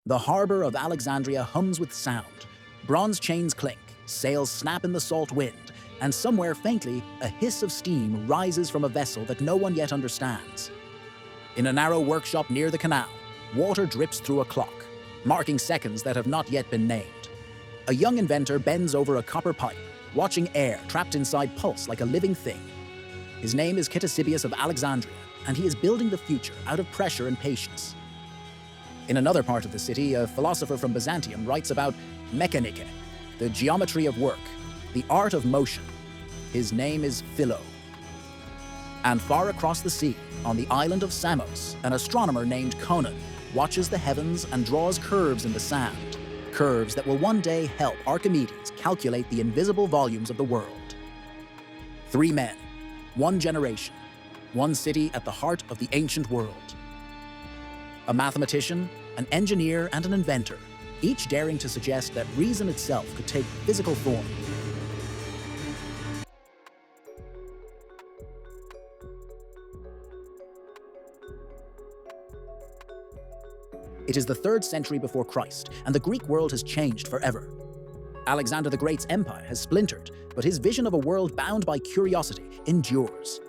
The harbor of Alexandria hums with sound. Bronze chains clink, sails snap in the salt wind, and somewhere faintly, a hiss of steam rises from a vessel that no one yet understands. In a narrow workshop near the canal, water drips through a clock, marking seconds that have not yet been named. A young inventor bends over a copper pipe, watching air trapped inside pulse like a living thing. His name is Ctesibius of Alexandria, and he is building the future out of pressure and patience. In another part of the city, a philosopher from Byzantium writes about mechanike, the geometry of work, the art of motion. His name is Philo. And far across the sea, on the island of Samos, an astronomer named Conon watches the heavens and draws curves in the sand, curves that will one day help Archimedes calculate the invisible volumes of the world. 3 men, 1 generation, 1 city at the heart of the ancient world. A mathematician, an engineer, and an inventor, each daring to suggest that reason itself could take physical form. It is the 3rd century before Christ, and the Greek world has changed forever. Alexander the Great's empire has splintered, but his vision of a world bound by curiosity endures.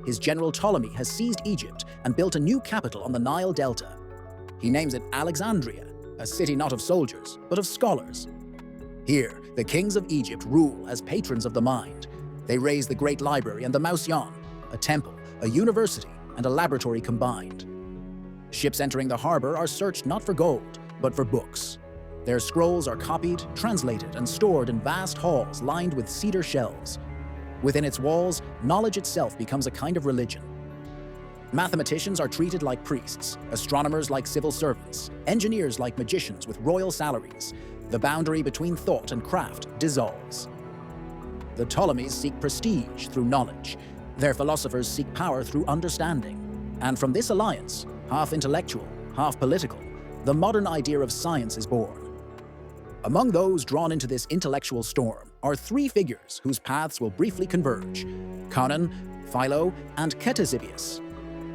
His general Ptolemy has seized Egypt and built a new capital on the Nile Delta. He names it Alexandria, a city not of soldiers, but of scholars. Here, the kings of Egypt rule as patrons of the mind. They raise the great library and the Mausion, a temple, a university, and a laboratory combined. Ships entering the harbor are searched not for gold, but for books. Their scrolls are copied, translated, and stored in vast halls lined with cedar shelves. Within its walls, knowledge itself becomes a kind of religion. Mathematicians are treated like priests, astronomers like civil servants, engineers like magicians with royal salaries. The boundary between thought and craft dissolves. The Ptolemies seek prestige through knowledge. Their philosophers seek power through understanding. And from this alliance, half intellectual, half political, the modern idea of science is born. Among those drawn into this intellectual storm are 3 figures whose paths will briefly converge: Conon, Philo, and Ctesibius.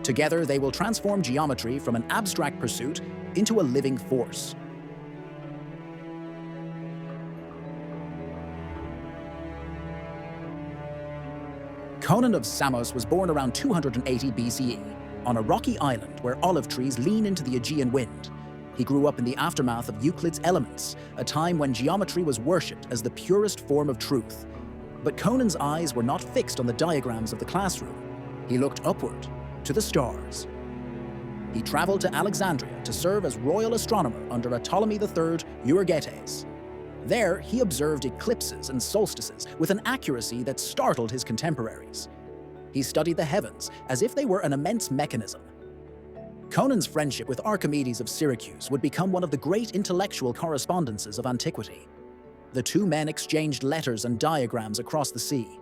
Together, they will transform geometry from an abstract pursuit into a living force. Conon of Samos was born around 280 BCE, on a rocky island where olive trees lean into the Aegean wind. He grew up in the aftermath of Euclid's Elements, a time when geometry was worshipped as the purest form of truth. But Conon's eyes were not fixed on the diagrams of the classroom. He looked upward, to the stars. He traveled to Alexandria to serve as royal astronomer under a Ptolemy III Euergetes. There, he observed eclipses and solstices with an accuracy that startled his contemporaries. He studied the heavens as if they were an immense mechanism. Conon's friendship with Archimedes of Syracuse would become one of the great intellectual correspondences of antiquity. The 2 men exchanged letters and diagrams across the sea.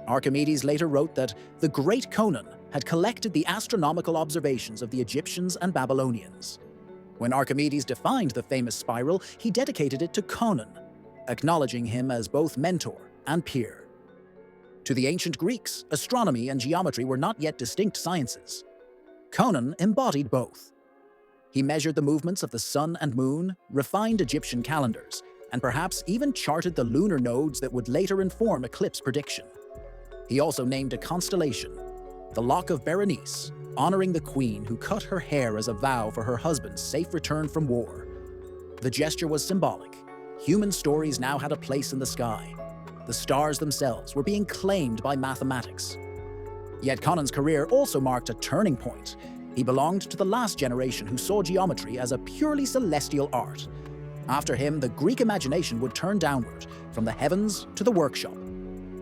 Archimedes later wrote that the great Conon had collected the astronomical observations of the Egyptians and Babylonians. When Archimedes defined the famous spiral, he dedicated it to Conon, acknowledging him as both mentor and peer. To the ancient Greeks, astronomy and geometry were not yet distinct sciences. Conon embodied both. He measured the movements of the sun and moon, refined Egyptian calendars, and perhaps even charted the lunar nodes that would later inform eclipse prediction. He also named a constellation, the Lock of Berenice, honoring the queen who cut her hair as a vow for her husband's safe return from war. The gesture was symbolic. Human stories now had a place in the sky. The stars themselves were being claimed by mathematics. Yet Conon's career also marked a turning point. He belonged to the last generation who saw geometry as a purely celestial art. After him, the Greek imagination would turn downward, from the heavens to the workshop.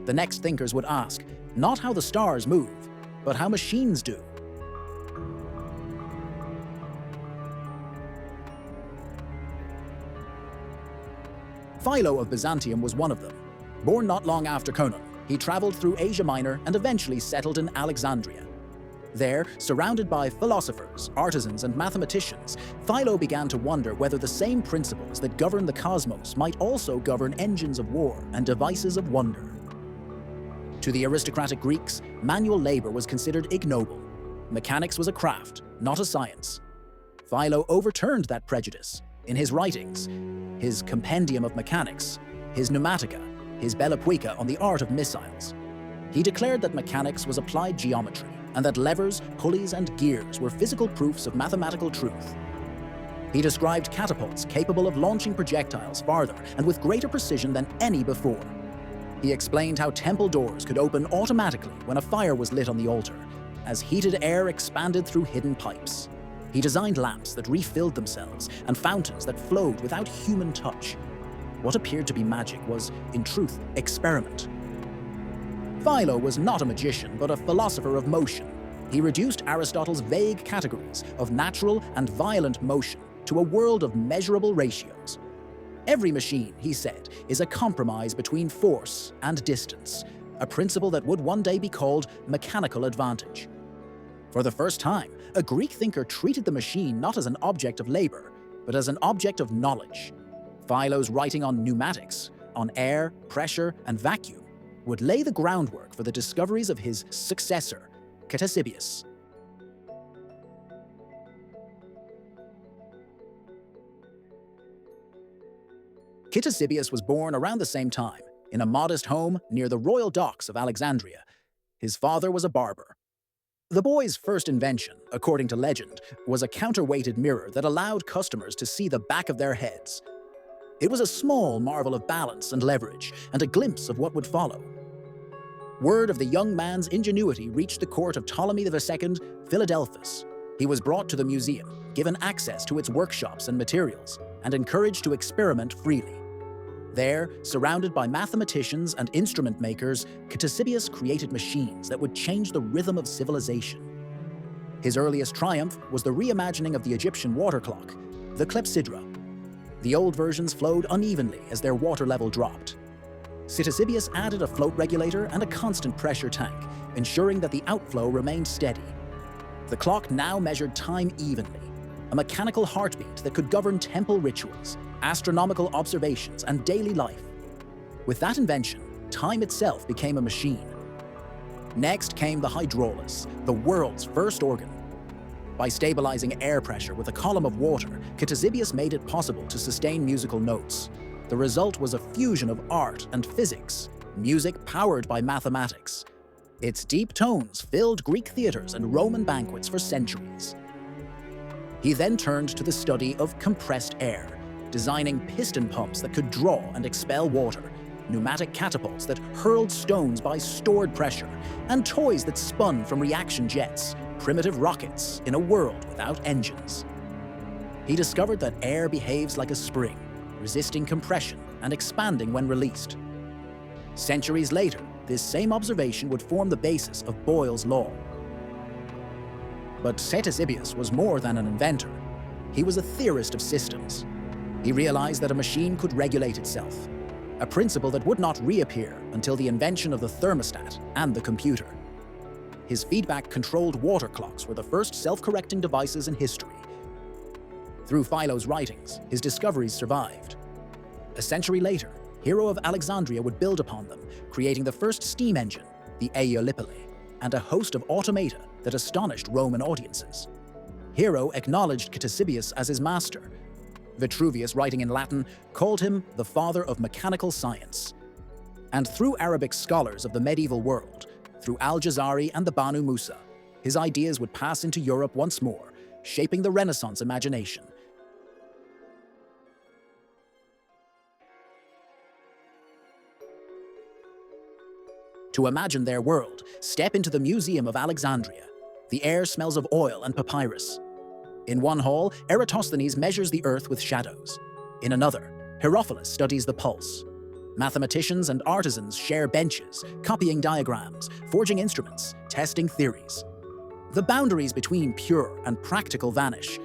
The next thinkers would ask, not how the stars move, but how machines do. Philo of Byzantium was one of them. Born not long after Conon, he traveled through Asia Minor and eventually settled in Alexandria. There, surrounded by philosophers, artisans, and mathematicians, Philo began to wonder whether the same principles that govern the cosmos might also govern engines of war and devices of wonder. To the aristocratic Greeks, manual labor was considered ignoble. Mechanics was a craft, not a science. Philo overturned that prejudice. In his writings, his Compendium of Mechanics, his Pneumatica, his Bella Puica on the art of missiles, he declared that mechanics was applied geometry and that levers, pulleys, and gears were physical proofs of mathematical truth. He described catapults capable of launching projectiles farther and with greater precision than any before. He explained how temple doors could open automatically when a fire was lit on the altar, as heated air expanded through hidden pipes. He designed lamps that refilled themselves and fountains that flowed without human touch. What appeared to be magic was, in truth, experiment. Philo was not a magician, but a philosopher of motion. He reduced Aristotle's vague categories of natural and violent motion to a world of measurable ratios. Every machine, he said, is a compromise between force and distance, a principle that would one day be called mechanical advantage. For the first time, a Greek thinker treated the machine not as an object of labor, but as an object of knowledge. Philo's writing on pneumatics, on air, pressure, and vacuum, would lay the groundwork for the discoveries of his successor, Ctesibius. Ctesibius was born around the same time, in a modest home near the royal docks of Alexandria. His father was a barber. The boy's first invention, according to legend, was a counterweighted mirror that allowed customers to see the back of their heads. It was a small marvel of balance and leverage, and a glimpse of what would follow. Word of the young man's ingenuity reached the court of Ptolemy II, Philadelphus. He was brought to the museum, given access to its workshops and materials, and encouraged to experiment freely. There, surrounded by mathematicians and instrument makers, Ctesibius created machines that would change the rhythm of civilization. His earliest triumph was the reimagining of the Egyptian water clock, the clepsydra. The old versions flowed unevenly as their water level dropped. Ctesibius added a float regulator and a constant pressure tank, ensuring that the outflow remained steady. The clock now measured time evenly, a mechanical heartbeat that could govern temple rituals, astronomical observations, and daily life. With that invention, time itself became a machine. Next came the hydraulis, the world's first organ. By stabilizing air pressure with a column of water, Ctesibius made it possible to sustain musical notes. The result was a fusion of art and physics, music powered by mathematics. Its deep tones filled Greek theaters and Roman banquets for centuries. He then turned to the study of compressed air, designing piston pumps that could draw and expel water, pneumatic catapults that hurled stones by stored pressure, and toys that spun from reaction jets, primitive rockets in a world without engines. He discovered that air behaves like a spring, resisting compression and expanding when released. Centuries later, this same observation would form the basis of Boyle's law. But Ctesibius was more than an inventor. He was a theorist of systems. He realized that a machine could regulate itself, a principle that would not reappear until the invention of the thermostat and the computer. His feedback-controlled water clocks were the first self-correcting devices in history. Through Philo's writings, his discoveries survived. A century later, Hero of Alexandria would build upon them, creating the first steam engine, the Aeolipile, and a host of automata that astonished Roman audiences. Hero acknowledged Ctesibius as his master. Vitruvius, writing in Latin, called him the father of mechanical science. And through Arabic scholars of the medieval world, through Al-Jazari and the Banu Musa, his ideas would pass into Europe once more, shaping the Renaissance imagination. To imagine their world, step into the Museum of Alexandria. The air smells of oil and papyrus. In one hall, Eratosthenes measures the earth with shadows. In another, Herophilus studies the pulse. Mathematicians and artisans share benches, copying diagrams, forging instruments, testing theories. The boundaries between pure and practical vanish.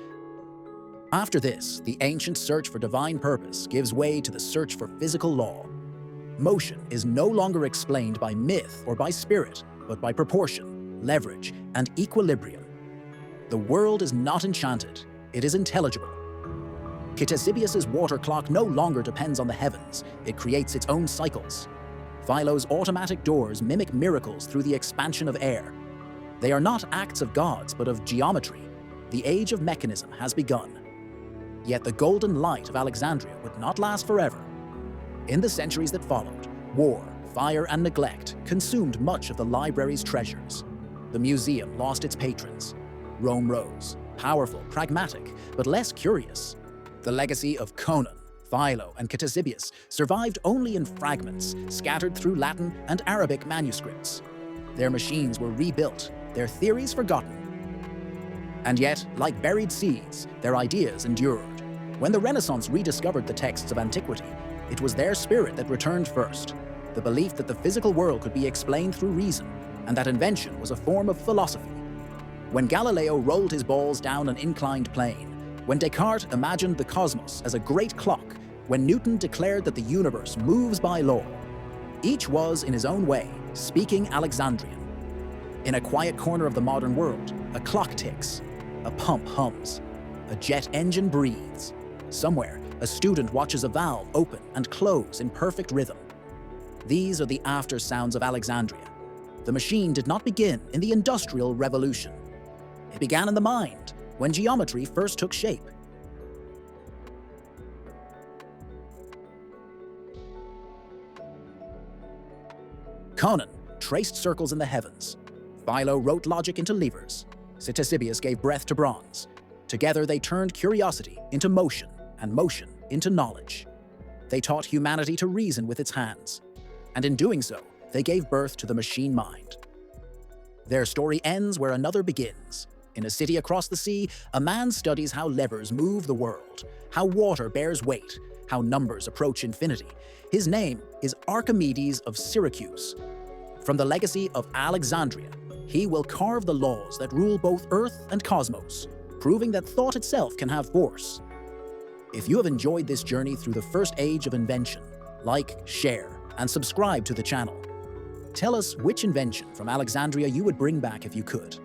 After this, the ancient search for divine purpose gives way to the search for physical law. Motion is no longer explained by myth or by spirit, but by proportion, leverage, and equilibrium. The world is not enchanted, it is intelligible. Ctesibius's water clock no longer depends on the heavens, it creates its own cycles. Philo's automatic doors mimic miracles through the expansion of air. They are not acts of gods, but of geometry. The age of mechanism has begun. Yet the golden light of Alexandria would not last forever. In the centuries that followed, war, fire, and neglect consumed much of the library's treasures. The museum lost its patrons. Rome rose, powerful, pragmatic, but less curious. The legacy of Conon, Philo, and Ctesibius survived only in fragments scattered through Latin and Arabic manuscripts. Their machines were rebuilt, their theories forgotten. And yet, like buried seeds, their ideas endured. When the Renaissance rediscovered the texts of antiquity, it was their spirit that returned first, the belief that the physical world could be explained through reason, and that invention was a form of philosophy. When Galileo rolled his balls down an inclined plane, when Descartes imagined the cosmos as a great clock, when Newton declared that the universe moves by law, each was, in his own way, speaking Alexandrian. In a quiet corner of the modern world, a clock ticks, a pump hums, a jet engine breathes. Somewhere, a student watches a valve open and close in perfect rhythm. These are the after sounds of Alexandria. The machine did not begin in the Industrial Revolution. It began in the mind, when geometry first took shape. Conon traced circles in the heavens. Philo wrote logic into levers. Ctesibius gave breath to bronze. Together they turned curiosity into motion, and motion into knowledge. They taught humanity to reason with its hands. And in doing so, they gave birth to the machine mind. Their story ends where another begins. In a city across the sea, a man studies how levers move the world, how water bears weight, how numbers approach infinity. His name is Archimedes of Syracuse. From the legacy of Alexandria, he will carve the laws that rule both Earth and cosmos, proving that thought itself can have force. If you have enjoyed this journey through the first age of invention, like, share, and subscribe to the channel. Tell us which invention from Alexandria you would bring back if you could.